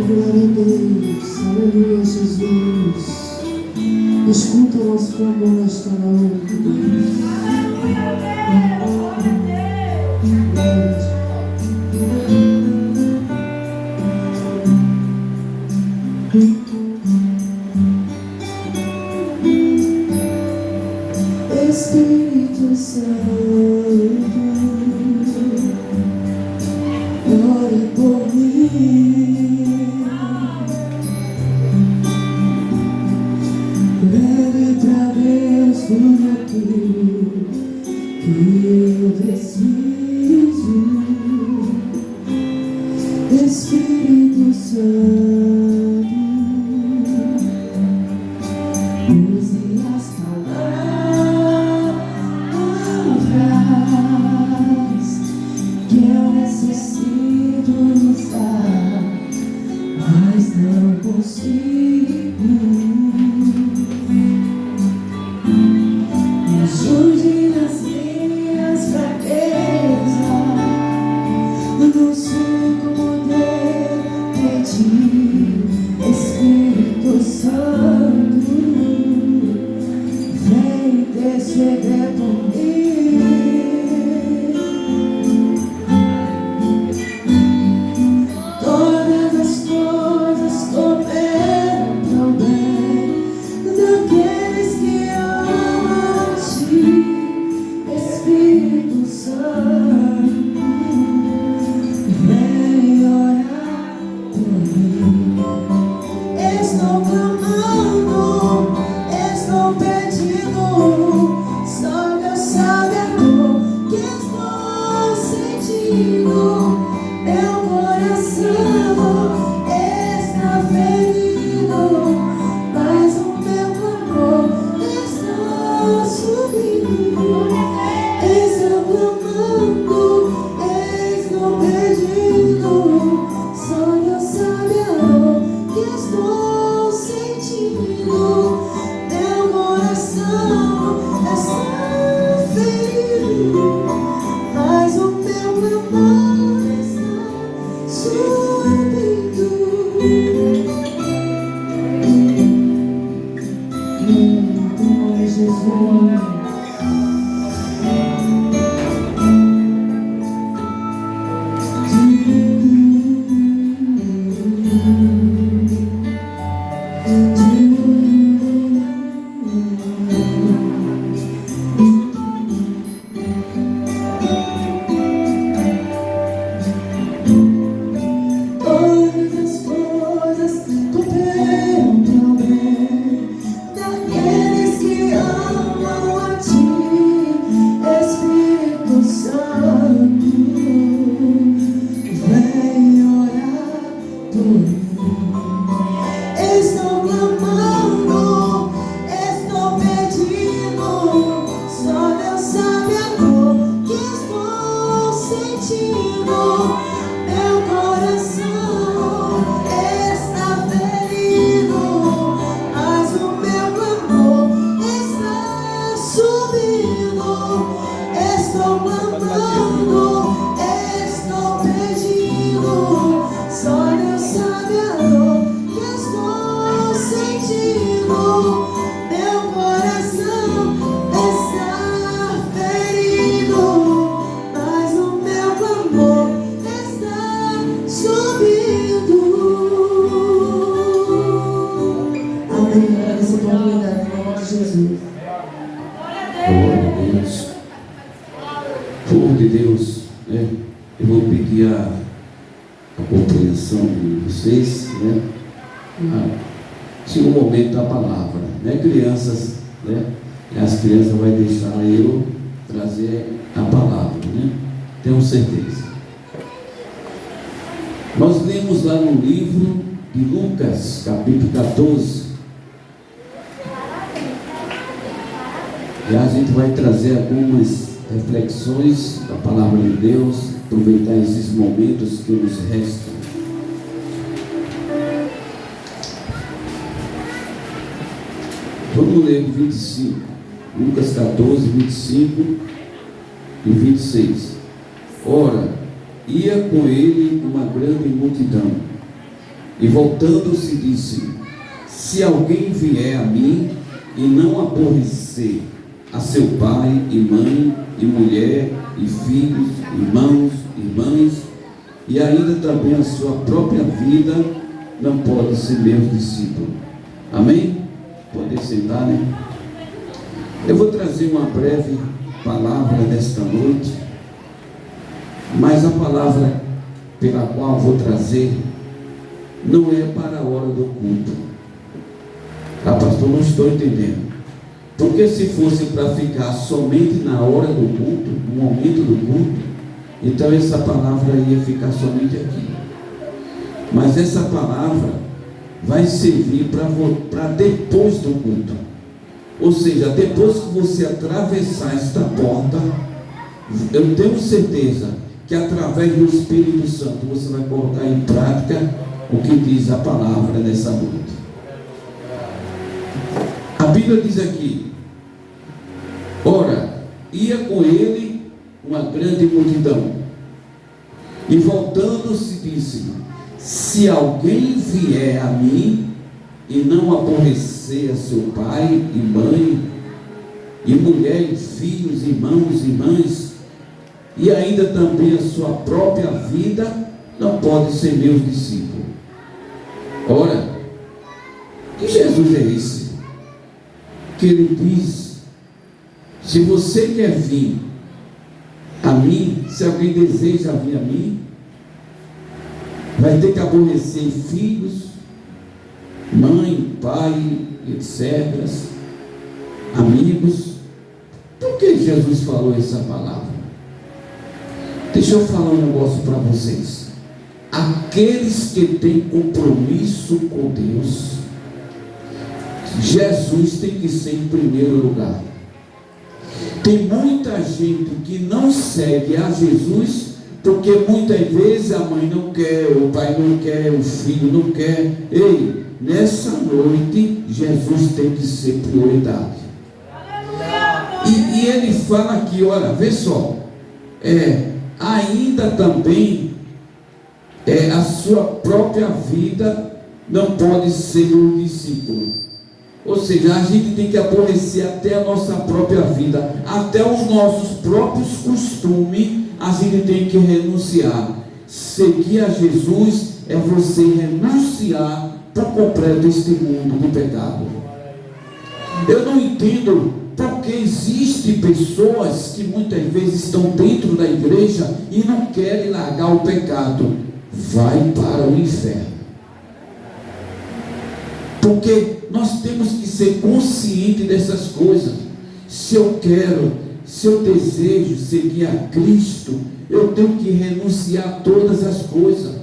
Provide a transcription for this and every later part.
glória a Deus, aleluia, Jesus. Escuta o nosso clamor nesta noite, Deus. Espírito Santo, ore por mim, leve pra Deus tudo aquilo que eu preciso. Espírito Santo, use as palavras que eu necessito usar, mas não consigo. Me ajude nas minhas fraquezas, não sei como pedir. Espírito Santo, vem interceder por mim. Todas as coisas cooperam pro bem daqueles que amam a ti. Espírito Santo, vem orar por mim. Estou clamando, estou pedindo, só Deus sabe a dor que estou sentindo. Meu coração está ferido, mas o meu clamor está subindo. Estou clamando, estou pedindo, só Deus sabe a dor que estou sentindo. Meu coração está ferido, mas o meu clamor está subindo. Glória a Jesus. Todas as coisas cooperam pro bem daqueles que amam a ti. Espírito Santo, vem orar por mim. Estou clamando, estou pedindo, só Deus sabe a dor que estou sentindo. Meu coração está ferido, mas o meu clamor está subindo. Estou clamando, estou pedindo, só Deus sabe a dor que estou sentindo. Meu coração está ferido, mas o meu clamor está subindo. Amém. Agradecer por oportunidade, em nome de Jesus. Glória a Deus. Povo de Deus, né? Eu vou pedir a compreensão de vocês, né? Chega o momento da palavra, né? Crianças, né? As crianças vão deixar eu trazer a palavra, né? Tenho certeza. Nós lemos lá no livro de Lucas, capítulo 14. E a gente vai trazer algumas reflexões da palavra de Deus, aproveitar esses momentos que nos restam. Vamos ler 25, Lucas 14, 25 e 26. Ora, ia com ele uma grande multidão, E voltando-se disse: se alguém vier a mim e não aborrecer a seu pai e mãe e mulher e filhos, irmãos, irmãs, e ainda também a sua própria vida, não pode ser meu discípulo. Amém? Pode sentar, né? Eu vou trazer uma breve palavra nesta noite, mas a palavra pela qual vou trazer não é para a hora do culto. Ah, pastor, não estou entendendo. Porque se fosse para ficar somente na hora do culto, no momento do culto, então essa palavra ia ficar somente aqui. Mas essa palavra vai servir para depois do culto. Ou seja, depois que você atravessar esta porta, eu tenho certeza que através do Espírito Santo você vai colocar em prática o que diz a palavra nessa noite. A Bíblia diz aqui: ora, ia com ele uma grande multidão, e voltando-se disse: se alguém vier a mim e não aborrecer a seu pai e mãe, e mulher e filhos, irmãos e irmãs, e ainda também a sua própria vida, não pode ser meu discípulo. Ora, que Jesus é esse que ele diz: se você quer vir a mim, se alguém deseja vir a mim, vai ter que aborrecer filhos, mãe, pai, etc., amigos. Por que Jesus falou essa palavra? Deixa eu falar um negócio para vocês. Aqueles que têm compromisso com Deus, Jesus tem que ser em primeiro lugar. Tem muita gente que não segue a Jesus porque muitas vezes a mãe não quer, o pai não quer, o filho não quer. Ei, nessa noite Jesus tem que ser prioridade. E ele fala aqui, olha, vê só, ainda também a sua própria vida não pode ser um discípulo. Ou seja, a gente tem que aborrecer até a nossa própria vida, até os nossos próprios costumes, a gente tem que renunciar. Seguir a Jesus é você renunciar por completo este mundo do pecado. Eu não entendo porque existem pessoas que muitas vezes estão dentro da igreja e não querem largar o pecado. Vai para o inferno. Porque nós temos que ser conscientes dessas coisas. Se eu quero, se eu desejo seguir a Cristo, eu tenho que renunciar a todas as coisas.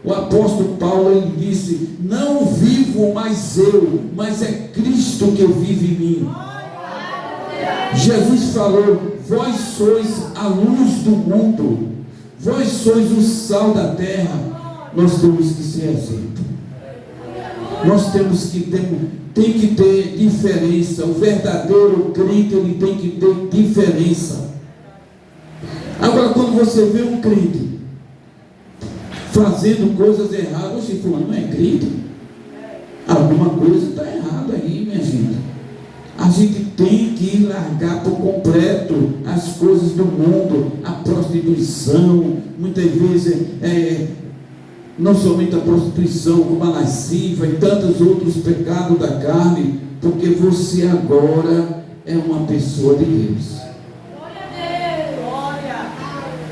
O apóstolo Paulo, ele disse: não vivo mais eu, mas é Cristo que vive em mim. Jesus falou: vós sois a luz do mundo, vós sois o sal da terra. Nós temos que ser exemplo. Nós temos que tem que ter diferença. O verdadeiro crente, ele tem que ter diferença. Agora, quando você vê um crente fazendo coisas erradas, você fala: não é crente? Alguma coisa está errada aí, minha gente. A gente tem que largar por completo as coisas do mundo, a prostituição, muitas vezes não somente a prostituição, como a lascívia e tantos outros pecados da carne, porque você agora é uma pessoa de Deus.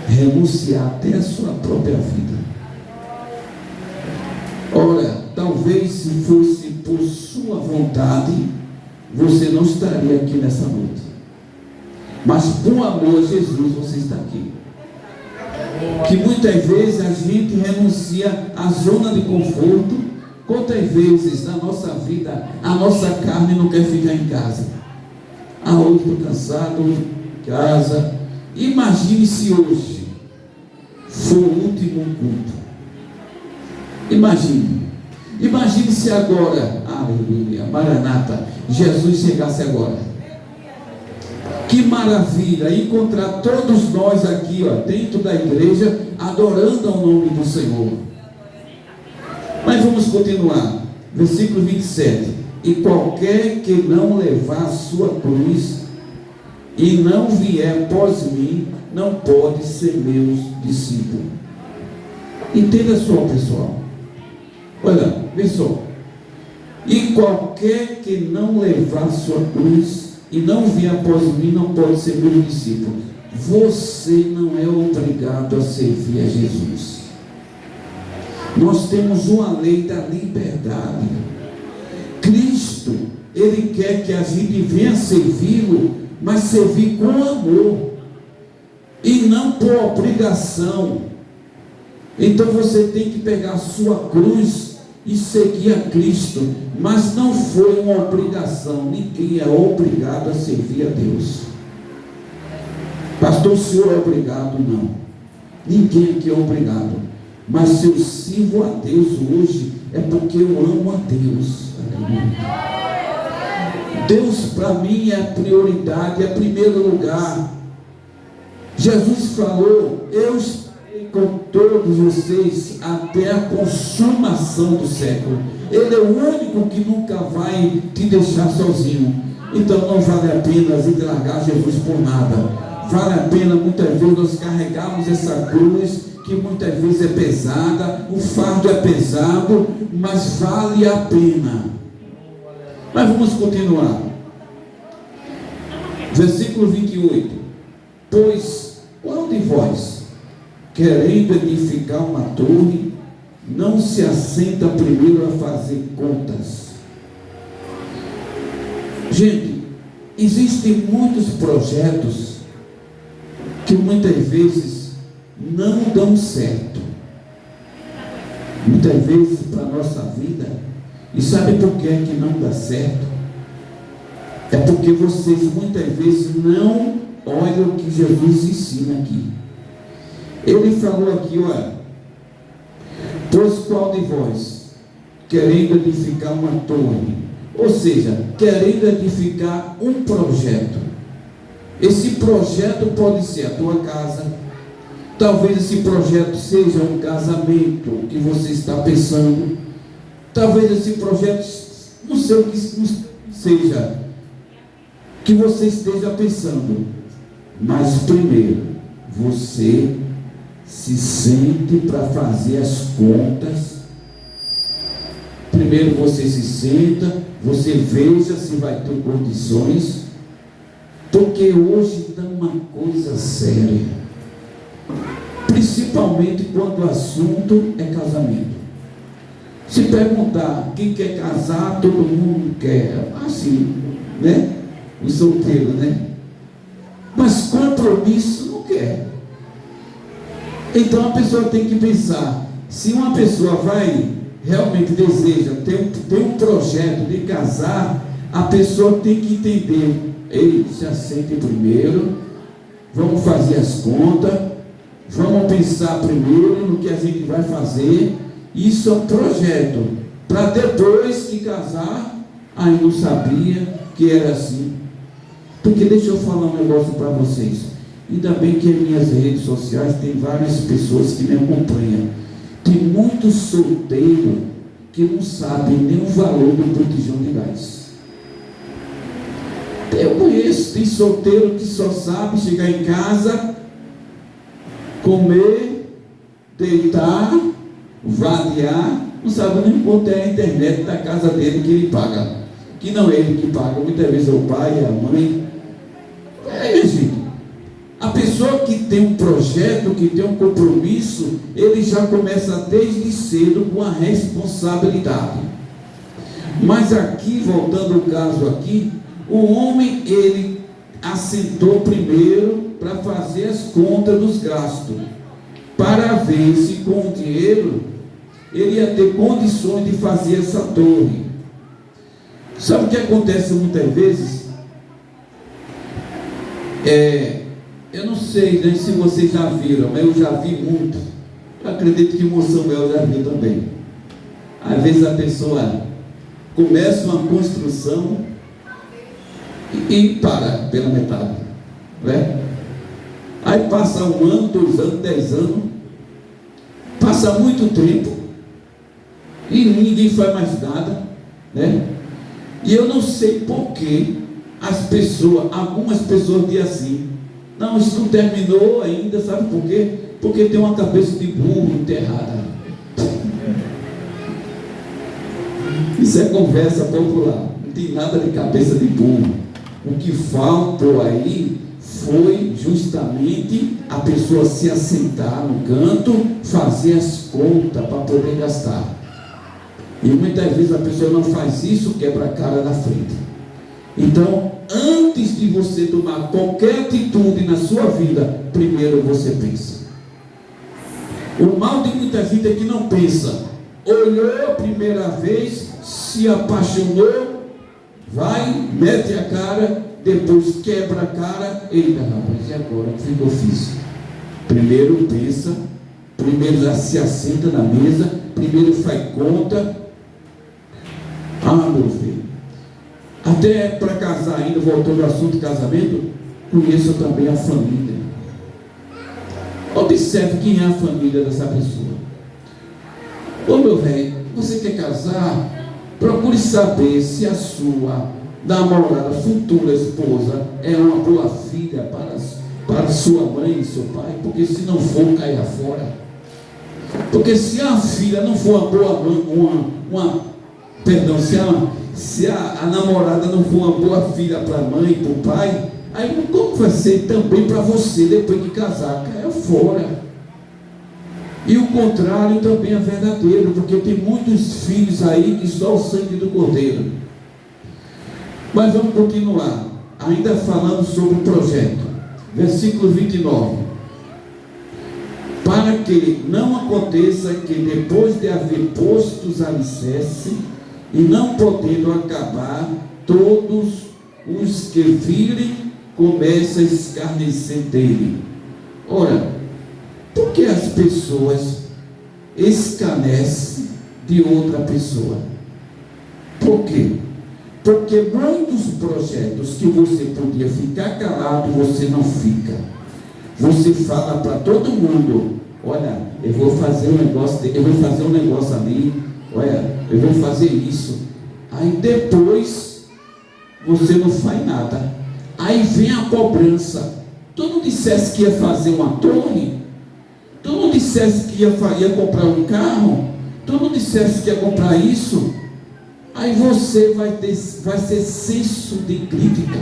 Renunciar até a sua própria vida. Ora, talvez se fosse por sua vontade, você não estaria aqui nessa noite. Mas por amor a Jesus, você está aqui. Que muitas vezes a gente renuncia à zona de conforto. Quantas vezes na nossa vida a nossa carne não quer ficar em casa? Hoje estou cansado, casa. Imagine se hoje for o último culto. Imagine se agora, aleluia, Maranata, Jesus chegasse agora. Que maravilha encontrar todos nós aqui, dentro da igreja, adorando ao nome do Senhor. Mas vamos continuar. Versículo 27. E qualquer que não levar a sua cruz e não vier após mim, não pode ser meus discípulos. Entenda só, pessoal. Olha, vê só. E qualquer que não levar a sua cruz e não vier após mim, não pode ser meu discípulo. Você não é obrigado a servir a Jesus. Nós temos uma lei da liberdade. Cristo, Ele quer que a gente venha servi-lo, mas servir com amor e não por obrigação. Então você tem que pegar a sua cruz e seguir a Cristo, mas não foi uma obrigação. Ninguém é obrigado a servir a Deus. Pastor, o senhor é obrigado? Não. Ninguém aqui é obrigado. Mas se eu sirvo a Deus hoje, é porque eu amo a Deus. Deus para mim é a prioridade, é primeiro lugar. Jesus falou: eu estarei com todos vocês até a consumação do século. Ele é o único que nunca vai te deixar sozinho. Então não vale a pena a gente largar Jesus por nada. Vale a pena muitas vezes nós carregarmos essa cruz, que muitas vezes é pesada, o fardo é pesado, mas vale a pena. Mas vamos continuar. Versículo 28. Pois qual de vós, querendo edificar uma torre, não se assenta primeiro a fazer contas? Gente, existem muitos projetos que muitas vezes não dão certo. Muitas vezes para a nossa vida. E sabe por que é que não dá certo? É porque vocês muitas vezes não olham o que Jesus ensina aqui. Ele falou aqui, olha: pois qual de vós, querendo edificar uma torre, ou seja, querendo edificar um projeto. Esse projeto pode ser a tua casa. Talvez esse projeto seja um casamento que você está pensando. Talvez esse projeto, não sei o que seja, que você esteja pensando. Mas primeiro, você se sente para fazer as contas. Primeiro você se senta, você veja se vai ter condições. Porque hoje está uma coisa séria, principalmente quando o assunto é casamento. Se perguntar quem quer casar, todo mundo quer, assim, né? O solteiro, né? Mas compromisso não quer. Então a pessoa tem que pensar, se uma pessoa vai, realmente deseja ter um projeto de casar, a pessoa tem que entender: ei, se assente primeiro, vamos fazer as contas, vamos pensar primeiro no que a gente vai fazer. Isso é um projeto, para depois que casar, aí não sabia que era assim. Porque deixa eu falar um negócio para vocês. Ainda bem que em minhas redes sociais tem várias pessoas que me acompanham. Tem muitos solteiros que não sabem nem o valor do botijão de gás. Eu conheço, tem solteiro que só sabe chegar em casa, comer, deitar, vadiar, não sabe nem quanto é a internet da casa dele que ele paga. Que não é ele que paga, muitas vezes é o pai, a mãe. Gente, a pessoa que tem um projeto, que tem um compromisso, ele já começa desde cedo com a responsabilidade. Mas aqui, voltando ao caso aqui, o homem, ele assentou primeiro para fazer as contas dos gastos, para ver se com o dinheiro ele ia ter condições de fazer essa torre. Sabe o que acontece muitas vezes? Eu não sei, né, se vocês já viram, mas eu já vi muito. Eu acredito que o Samuel já viu também. Às vezes a pessoa começa uma construção e para pela metade, né? Aí passa 1 ano, 2 anos, 10 anos, passa muito tempo, e ninguém faz mais nada, né? E eu não sei por que algumas pessoas dizem assim: não, isso não terminou ainda, sabe por quê? Porque tem uma cabeça de burro enterrada. Isso é conversa popular, não tem nada de cabeça de burro. O que faltou aí foi justamente a pessoa se assentar no canto, fazer as contas para poder gastar. E muitas vezes a pessoa não faz isso, quebra a cara na frente. Então, antes de você tomar qualquer atitude na sua vida, primeiro você pensa. O mal de muita gente é que não pensa. Olhou a primeira vez, se apaixonou, vai, mete a cara, depois quebra a cara. Eita, rapaz, e agora? O que eu fiz? Primeiro pensa, primeiro já se assenta na mesa, primeiro faz conta. Ah, meu filho, até para casar ainda, voltando ao assunto de casamento, conheça também a família. Observe quem é a família dessa pessoa. Ô meu velho, você quer casar? Procure saber se a sua namorada, futura esposa, é uma boa filha para sua mãe e seu pai, porque se não for, caia fora. Porque se a filha não for uma boa mãe, se a namorada não for uma boa filha para a mãe e para o pai, aí como vai ser também para você depois de casar? Caia fora. E o contrário também é verdadeiro, porque tem muitos filhos aí que só o sangue do cordeiro. Mas vamos continuar, ainda falando sobre o projeto. Versículo 29. Para que não aconteça que depois de haver posto os alicerces, e não podendo acabar, todos os que virem começam a escarnecer dele. Ora, por que as pessoas escarnecem de outra pessoa? Por quê? Porque muitos projetos que você podia ficar calado, você não fica. Você fala para todo mundo: olha, eu vou fazer um negócio ali, olha, eu vou fazer isso. Aí depois você não faz nada. Aí vem a cobrança. Tu não dissesse que ia fazer uma torre? Tu não dissesse que ia comprar um carro? Tu não dissesse que ia comprar isso? Aí você vai ser senso de crítica.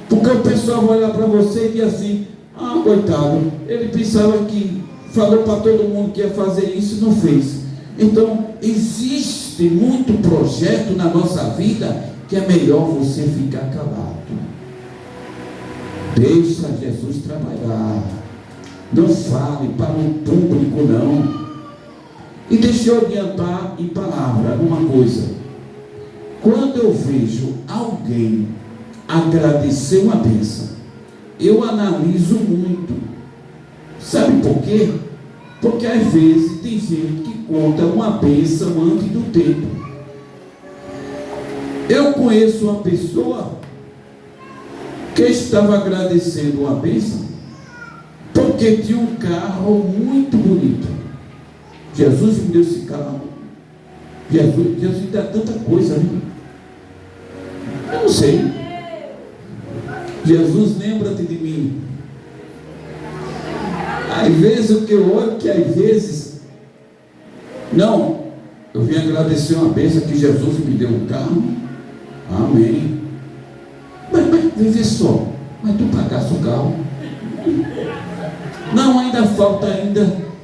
Porque o pessoal vai olhar para você e diz assim: ah, coitado, ele pensava que falou para todo mundo que ia fazer isso e não fez. Então, existe muito projeto na nossa vida que é melhor você ficar calado. Deixa Jesus trabalhar. Não fale para o público, não. E deixa eu adiantar em palavra uma coisa. Quando eu vejo alguém agradecer uma bênção, eu analiso muito. Sabe por quê? Porque às vezes tem gente que conta uma bênção antes do tempo. Eu conheço uma pessoa que estava agradecendo uma bênção porque tinha um carro muito bonito. Jesus me deu esse carro. Jesus me dá tanta coisa, né? Eu não sei. Jesus, lembra-te de mim. Às vezes o que eu olho, que às vezes, não, eu vim agradecer uma bênção que Jesus me deu um carro. Amém. Mas vê só, mas tu pagaste o carro? Não, ainda falta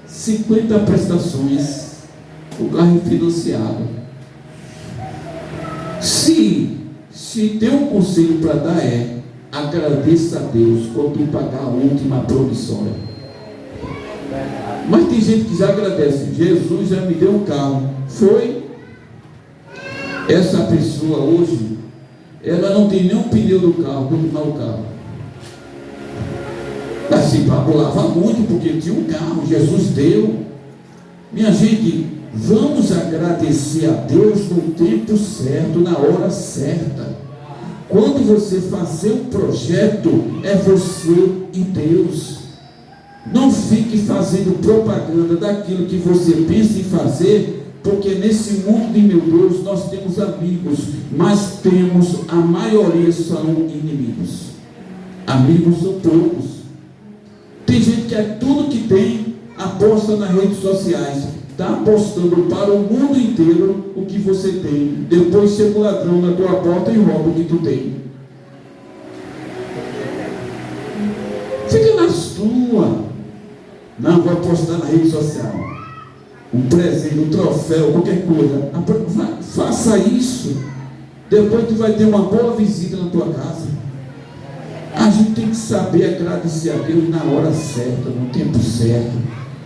50 prestações. O carro é financiado. Se tem um conselho para dar agradeça a Deus quando tu pagar a última promissória. Mas tem gente que já agradece. Jesus já me deu um carro. Foi. Essa pessoa hoje, ela não tem nenhum pneu do carro para arrumar o carro. Assim, babulava muito porque tinha um carro, Jesus deu. Minha gente, vamos agradecer a Deus no tempo certo, na hora certa. Quando você fazer um projeto, é você e Deus. Não fique fazendo propaganda daquilo que você pensa em fazer Porque nesse mundo de meu Deus nós temos amigos, mas a maioria são inimigos. Amigos são poucos. Tem gente que tudo que tem aposta nas redes sociais, está apostando para o mundo inteiro o que você tem. Depois chega o ladrão na tua porta e rouba o que tu tem. Fica na sua. Não, vou apostar na rede social. Um presente, um troféu, qualquer coisa. Faça isso. Depois tu vai ter uma boa visita na tua casa. A gente tem que saber agradecer a Deus na hora certa, no tempo certo,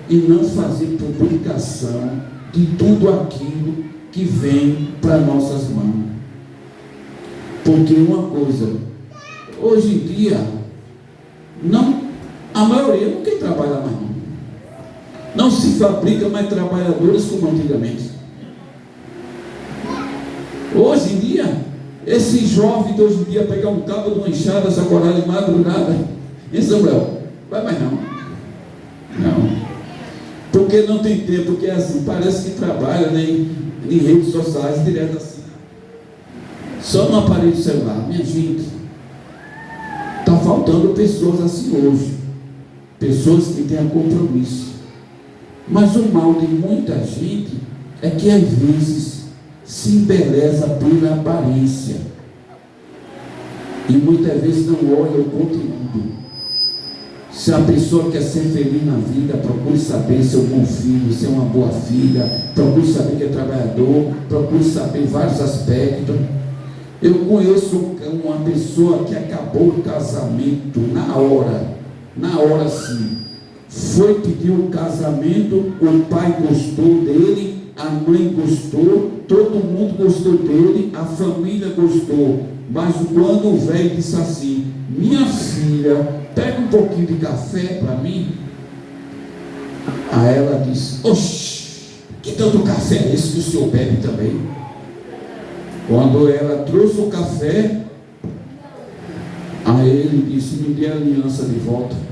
e não fazer publicação de tudo aquilo que vem para nossas mãos. Porque uma coisa, hoje em dia, a maioria não quer trabalhar mais. Não se fabrica mais trabalhadores como antigamente. Hoje em dia, esse jovem de hoje em dia pegar um cabo de uma enxada, sacolar de madrugada, em Samuel, vai mais não. Não. Porque não tem tempo, porque é assim, parece que trabalha, né, em redes sociais, direto assim. Só no aparelho celular. Minha gente, está faltando pessoas assim hoje. Pessoas que tenham compromisso. Mas o mal de muita gente é que às vezes se embeleza pela aparência e muitas vezes não olha o conteúdo. Se a pessoa quer ser feliz na vida, procure saber se é um bom filho, se é uma boa filha, procure saber que é trabalhador, procure saber vários aspectos. Eu conheço uma pessoa que acabou o casamento na hora sim. Foi pedir um casamento, o pai gostou dele, a mãe gostou, todo mundo gostou dele, a família gostou. Mas quando o velho disse assim: minha filha, pega um pouquinho de café para mim. Aí ela disse: oxe, que tanto café é esse que o senhor bebe também? Quando ela trouxe o café, aí ele disse: me dê a aliança de volta.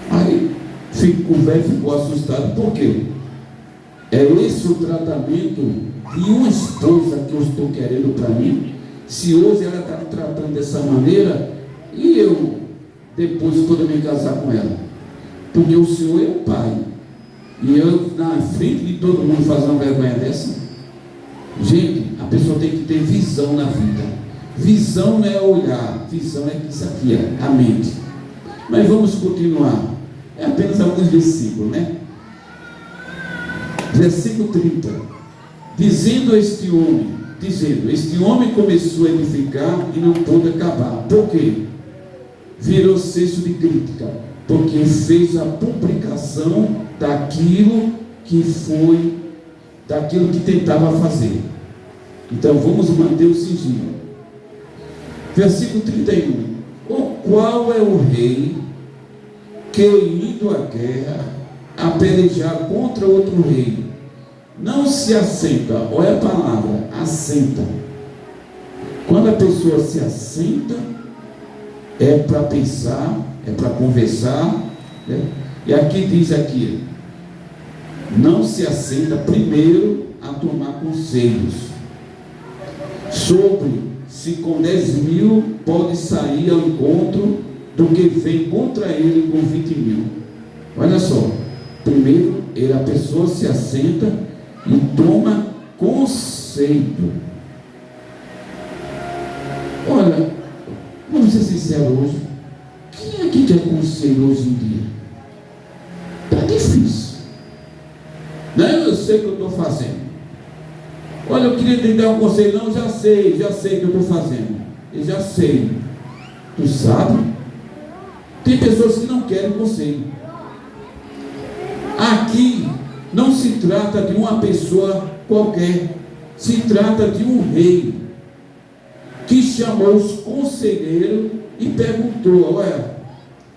Aí o velho ficou assustado. Por quê? É esse o tratamento de uma esposa que eu estou querendo para mim? Se hoje ela está me tratando dessa maneira, e eu depois quando eu me casar com ela? Porque o Senhor é o pai, e eu na frente de todo mundo fazer uma vergonha dessa? Gente, a pessoa tem que ter visão na vida. Visão não é olhar, visão é isso aqui, a mente. Mas vamos continuar. É apenas alguns versículos, né? Versículo 30. Dizendo este homem começou a edificar e não pôde acabar. Por quê? Virou cesto de crítica, porque fez a publicação daquilo que tentava fazer. Então vamos manter o sigilo. Versículo 31. O qual é o rei que, indo à guerra, a pelejar contra outro rei, não se assenta? Olha a palavra, assenta. Quando a pessoa se assenta, é para pensar, é para conversar, né? E aqui diz aqui, não se assenta primeiro a tomar conselhos sobre se com 10.000 pode sair ao encontro do que vem contra ele com 20.000. Olha só, primeiro a pessoa se assenta e toma conceito. Olha, vamos ser sinceros hoje. Quem aqui quer conselho hoje em dia? Está difícil. Não, eu sei o que eu estou fazendo. Olha, eu queria te dar um conselho. Não, já sei o que eu estou fazendo. Eu já sei. Tu sabe? Tem pessoas que não querem conselho. Aqui não se trata de uma pessoa qualquer, se trata de um rei que chamou os conselheiros e perguntou: olha,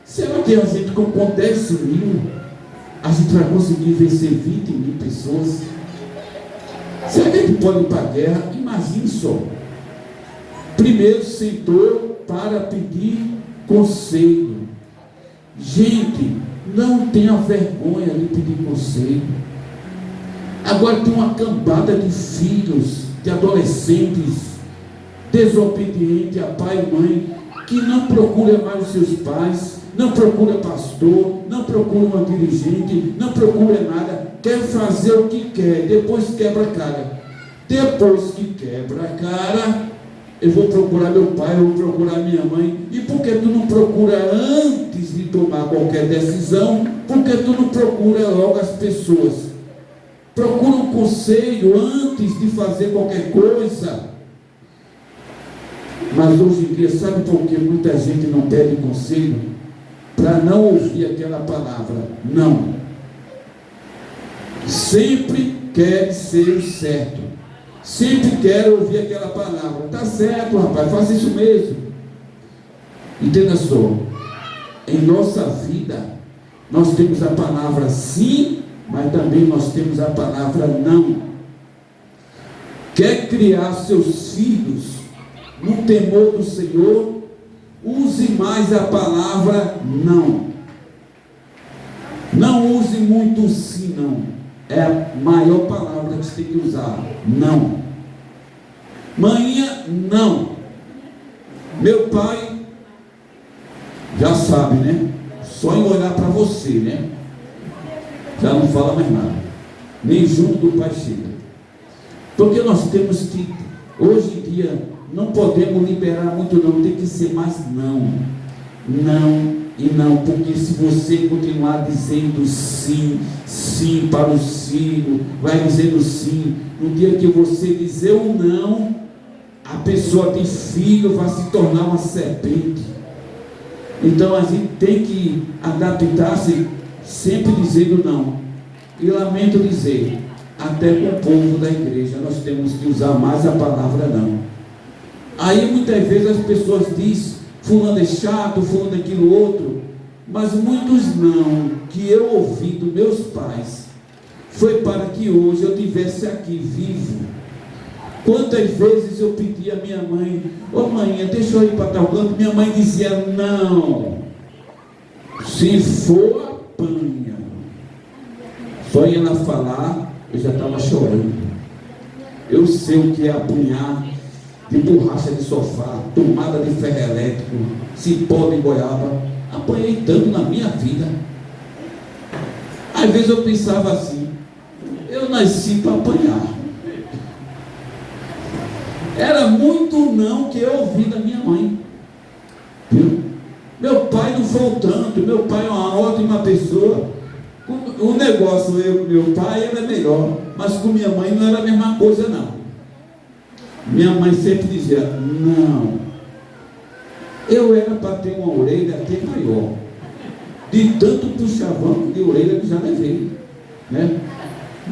será que a gente com 10.000 a gente vai conseguir vencer 20.000 pessoas? Será que a gente pode ir para a guerra? Imagine só. Primeiro sentou para pedir conselho. Gente, não tenha vergonha de pedir conselho. Agora tem uma cambada de filhos, de adolescentes, desobedientes a pai e mãe, que não procura mais os seus pais, não procura pastor, não procura uma dirigente, não procura nada, quer fazer o que quer, depois quebra a cara. Depois que quebra a cara, eu vou procurar meu pai, eu vou procurar minha mãe. E por que tu não procura antes de tomar qualquer decisão? Por que tu não procura logo as pessoas? Procura um conselho antes de fazer qualquer coisa. Mas hoje em dia, sabe por que muita gente não pede conselho? Para não ouvir aquela palavra, não. Sempre quer ser o certo. Sempre quer ouvir aquela palavra. Está certo, rapaz, faça isso mesmo. Entenda só. Em nossa vida, nós temos a palavra sim, mas também nós temos a palavra não. Quer criar seus filhos no temor do Senhor? Use mais a palavra não. Não use muito sim, não. É a maior palavra que você tem que usar. Não. Manhã, não. Meu pai já sabe, né? Só em olhar para você, né? Já não fala mais nada. Nem junto do pai chega. Porque nós temos que, hoje em dia, não podemos liberar muito não, tem que ser mais não. Não e não, porque se você continuar dizendo sim, sim para o filho, vai dizendo sim, no dia que você dizer o não, a pessoa de filho vai se tornar uma serpente. Então a gente tem que adaptar-se, sempre dizendo não. E lamento dizer, até com o povo da igreja, nós temos que usar mais a palavra não. Aí muitas vezes as pessoas dizem, fulano é chato, fulano é aquilo outro, mas muitos não que eu ouvi dos meus pais foi para que hoje eu estivesse aqui vivo. Quantas vezes eu pedi à minha mãe, ô mãe, deixa eu ir para tal canto, minha mãe dizia não, se for apanha. Só ia ela falar, eu já estava chorando. Eu sei o que é apanhar de borracha de sofá, tomada de ferro elétrico, cipó de goiaba. Apanhei tanto na minha vida. Às vezes eu pensava assim, eu nasci para apanhar. Era muito não que eu ouvi da minha mãe. Viu? Meu pai não foi tanto, meu pai é uma ótima pessoa. O negócio, meu pai era melhor, mas com minha mãe não era a mesma coisa não. Minha mãe sempre dizia, não, eu era para ter uma orelha até maior, de tanto puxavão de orelha que já levei, né?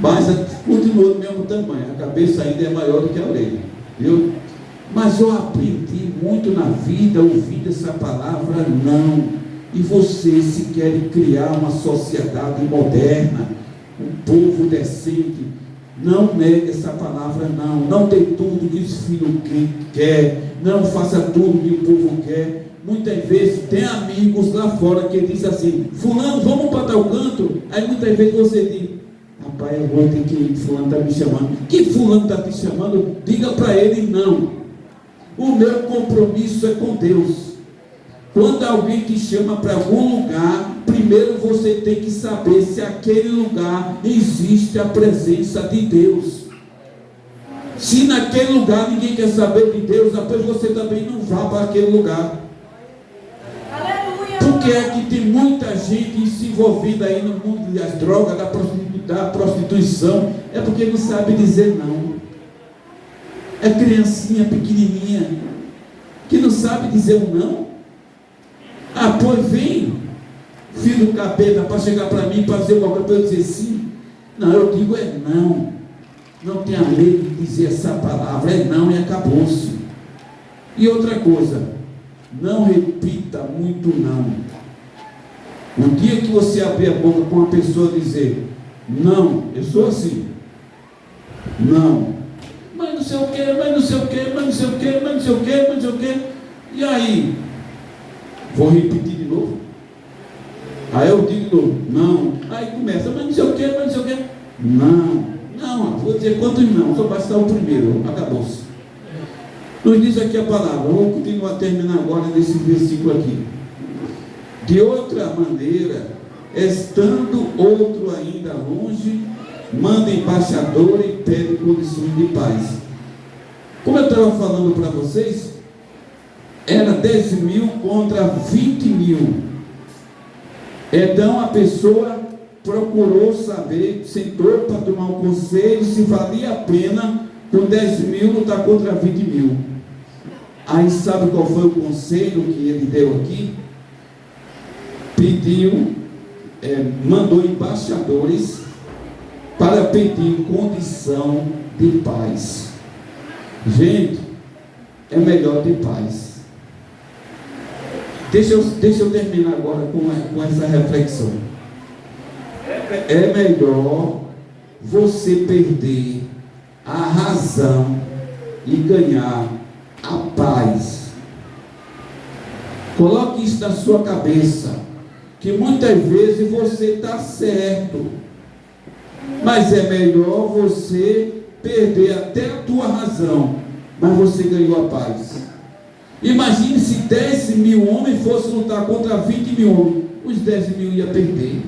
Mas continuou do mesmo tamanho, a cabeça ainda é maior do que a orelha, viu? Mas eu aprendi muito na vida, ouvindo essa palavra não. E você, se quer criar uma sociedade moderna, um povo decente, não negue essa palavra não. Não dê tudo que os filhos quer, não faça tudo que o povo quer. Muitas vezes tem amigos lá fora que dizem assim, fulano, vamos para tal canto. Aí muitas vezes você diz, rapaz, eu vou ter que ir, fulano está me chamando. Que fulano está te chamando? Diga para ele não. O meu compromisso é com Deus. Quando alguém te chama para algum lugar, primeiro você tem que saber se aquele lugar existe a presença de Deus. Se naquele lugar ninguém quer saber de Deus, depois você também não vá para aquele lugar. Porque é que tem muita gente se envolvida aí no mundo das drogas, da prostituição, é porque não sabe dizer não. É criancinha pequenininha que não sabe dizer um não. Ah, pois vem, filho do capeta, para chegar para mim, para dizer qualquer coisa, para eu dizer sim. Não, eu digo é não. Não tenha medo de dizer essa palavra, é não e acabou-se. E outra coisa, não repita muito não. O dia que você abrir a boca com uma pessoa dizer, não, eu sou assim, não, mas não sei o que, mas não sei o que, mas não sei o que, mas não sei o que, mas não sei o que, e aí? Vou repetir de novo. Aí eu digo de novo, não. Aí começa, mas não sei o que, mas não sei o que. Não, vou dizer quantos não, só vai estar o primeiro, acabou-se. Nos diz aqui a palavra, vou continuar terminando agora nesse versículo aqui. De outra maneira, estando outro ainda longe, manda embaixador e pede condições de paz. Como eu estava falando para vocês, era 10 mil contra 20 mil. Então a pessoa procurou saber, sentou para tomar um conselho, se valia a pena com 10 mil lutar contra 20 mil. Aí sabe qual foi o conselho que ele deu aqui? Pediu, mandou embaixadores para pedir condição de paz. Gente, é melhor ter paz. Deixa eu terminar agora com essa reflexão. É melhor você perder a razão e ganhar a paz. Coloque isso na sua cabeça, que muitas vezes você está certo, mas é melhor você perder até a tua razão, mas você ganhou a paz. Imagine se 10 mil homens fossem lutar contra 20 mil homens, os 10 mil iam perder.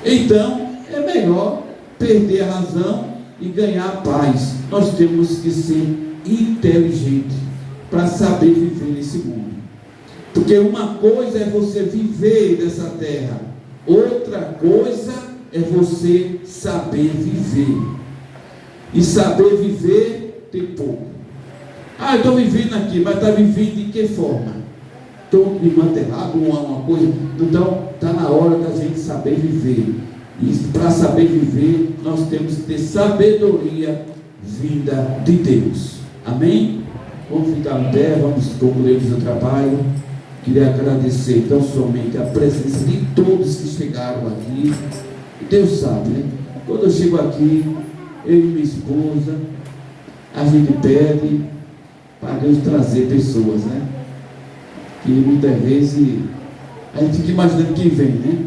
Então é melhor perder a razão e ganhar a paz. Nós temos que ser inteligentes para saber viver nesse mundo, porque uma coisa é você viver nessa terra, outra coisa é você saber viver. E saber viver tem pouco. Eu estou vivendo aqui, mas está vivendo de que forma? Estou me mantelado uma coisa. Então está na hora da gente saber viver. E para saber viver, nós temos que ter sabedoria vinda de Deus. Amém? Vamos ficar em pé, vamos concluir o trabalho. Queria agradecer então somente a presença de todos que chegaram aqui. Deus sabe, né? Quando eu chego aqui, eu e minha esposa, a gente pede para Deus trazer pessoas, né? Que muitas vezes a gente fica imaginando quem vem, né?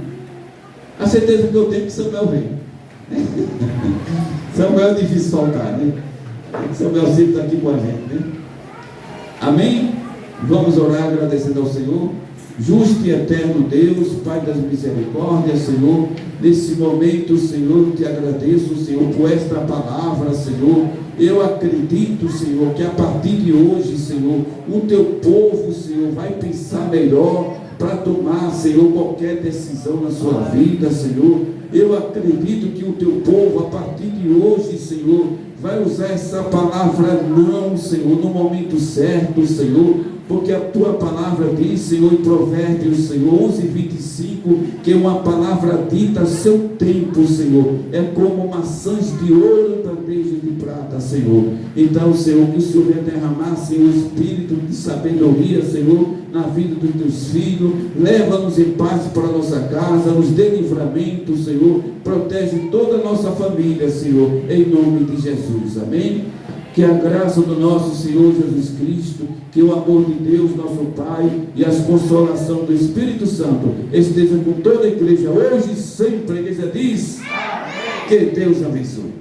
A certeza que eu tenho que Samuel vem. Samuel é difícil faltar, né? Samuel sempre está aqui com a gente, né? Amém? Vamos orar agradecendo ao Senhor. Justo e eterno Deus, Pai das misericórdias, Senhor, nesse momento, Senhor, eu te agradeço, Senhor, por esta palavra, Senhor. Eu acredito, Senhor, que a partir de hoje, Senhor, o teu povo, Senhor, vai pensar melhor para tomar, Senhor, qualquer decisão na sua vida, Senhor. Eu acredito que o teu povo, a partir de hoje, Senhor, vai usar essa palavra não, Senhor, no momento certo, Senhor, porque a tua palavra diz, Senhor, em Provérbios, Senhor, 11:25, que uma palavra dita a seu tempo, Senhor, é como maçãs de ouro em bandeja de prata, Senhor. Então, Senhor, que o Senhor venha derramar, Senhor, o espírito de sabedoria, Senhor, na vida dos teus filhos. Leva-nos em paz para a nossa casa, nos dê livramento, Senhor, protege toda a nossa família, Senhor, em nome de Jesus, amém? Que a graça do nosso Senhor Jesus Cristo, que o amor de Deus, nosso Pai, e as consolação do Espírito Santo esteja com toda a igreja, hoje e sempre. A igreja diz: amém. Que Deus abençoe.